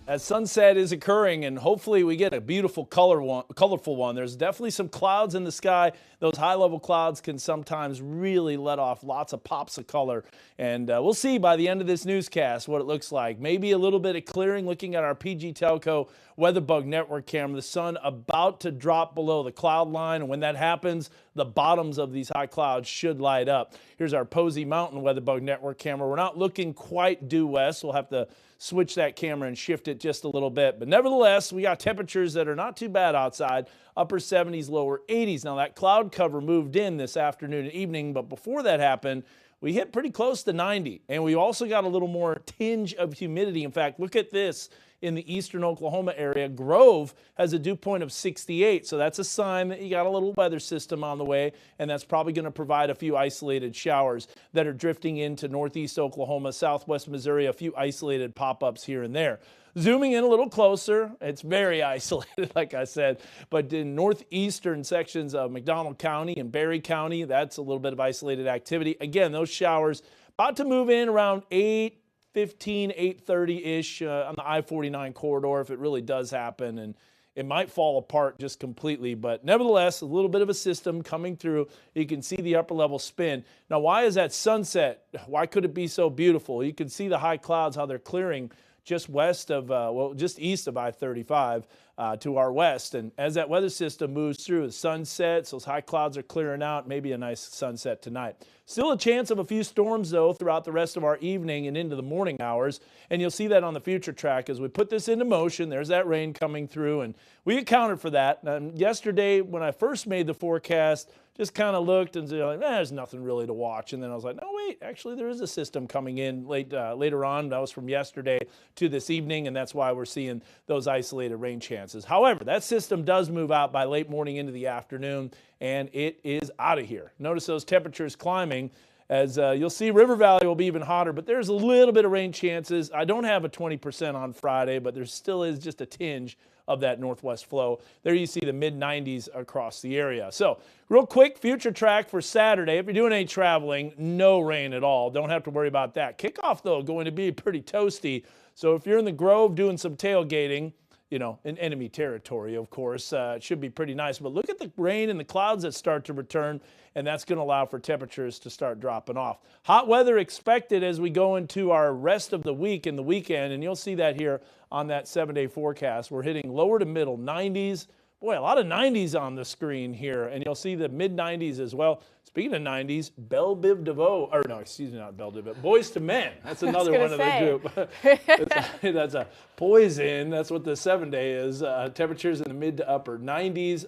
As sunset is occurring, and hopefully we get a beautiful colorful one. There's definitely some clouds in the sky. Those high-level clouds can sometimes really let off lots of pops of color. And we'll see by the end of this newscast what it looks like. Maybe a little bit of clearing looking at our PG Telco WeatherBug network camera. The sun about to drop below the cloud line, and when that happens, the bottoms of these high clouds should light up. Here's our Posey Mountain WeatherBug network camera. We're not looking quite due west. We'll have to switch that camera and shift it just a little bit. But nevertheless, we got temperatures that are not too bad outside, upper 70s, lower 80s. Now that cloud cover moved in this afternoon and evening, but before that happened, we hit pretty close to 90. And we also got a little more tinge of humidity. In fact, look at this. In the eastern Oklahoma area, Grove has a dew point of 68. So that's a sign that you got a little weather system on the way, and that's probably going to provide a few isolated showers that are drifting into northeast Oklahoma, southwest Missouri, a few isolated pop-ups here and there. Zooming in a little closer, it's very isolated, like I said, but in northeastern sections of McDonald County and Berry County, that's a little bit of isolated activity. Again, those showers about to move in around 8:15, 8:30-ish on the I-49 corridor if it really does happen, and it might fall apart just completely. But nevertheless, a little bit of a system coming through. You can see the upper level spin. Now, why is that sunset? Why could it be so beautiful? You can see the high clouds, how they're clearing just west of, just east of I-35 to our west. And as that weather system moves through, the sun sets, those high clouds are clearing out, maybe a nice sunset tonight. Still a chance of a few storms, though, throughout the rest of our evening and into the morning hours. And you'll see that on the future track as we put this into motion. There's that rain coming through, and we accounted for that. Yesterday, when I first made the forecast, just kind of looked and said, like, there's nothing really to watch. And then I was like, no, wait, actually there is a system coming in later on. That was from yesterday to this evening, and that's why we're seeing those isolated rain chances. However, that system does move out by late morning into the afternoon, and it is out of here. Notice those temperatures climbing. As you'll see, River Valley will be even hotter, but there's a little bit of rain chances. I don't have a 20% on Friday, but there still is just a tinge of that northwest flow. There you see the mid-90s across the area. So real quick, future track for Saturday. If you're doing any traveling, no rain at all. Don't have to worry about that. Kickoff, though, going to be pretty toasty. So if you're in the Grove doing some tailgating, you know, in enemy territory, of course, it should be pretty nice. But look at the rain and the clouds that start to return, and that's going to allow for temperatures to start dropping off. Hot weather expected as we go into our rest of the week and the weekend, and you'll see that here on that 7-day forecast. We're hitting lower to middle 90s. Boy, a lot of 90s on the screen here, and you'll see the mid-90s as well. Speaking of 90s, Belle Biv DeVoe, or no, excuse me, not Belle Biv, but Boys to Men. That's another one of the group. That's a Poison. That's what the 7-day is. Temperatures in the mid to upper 90s.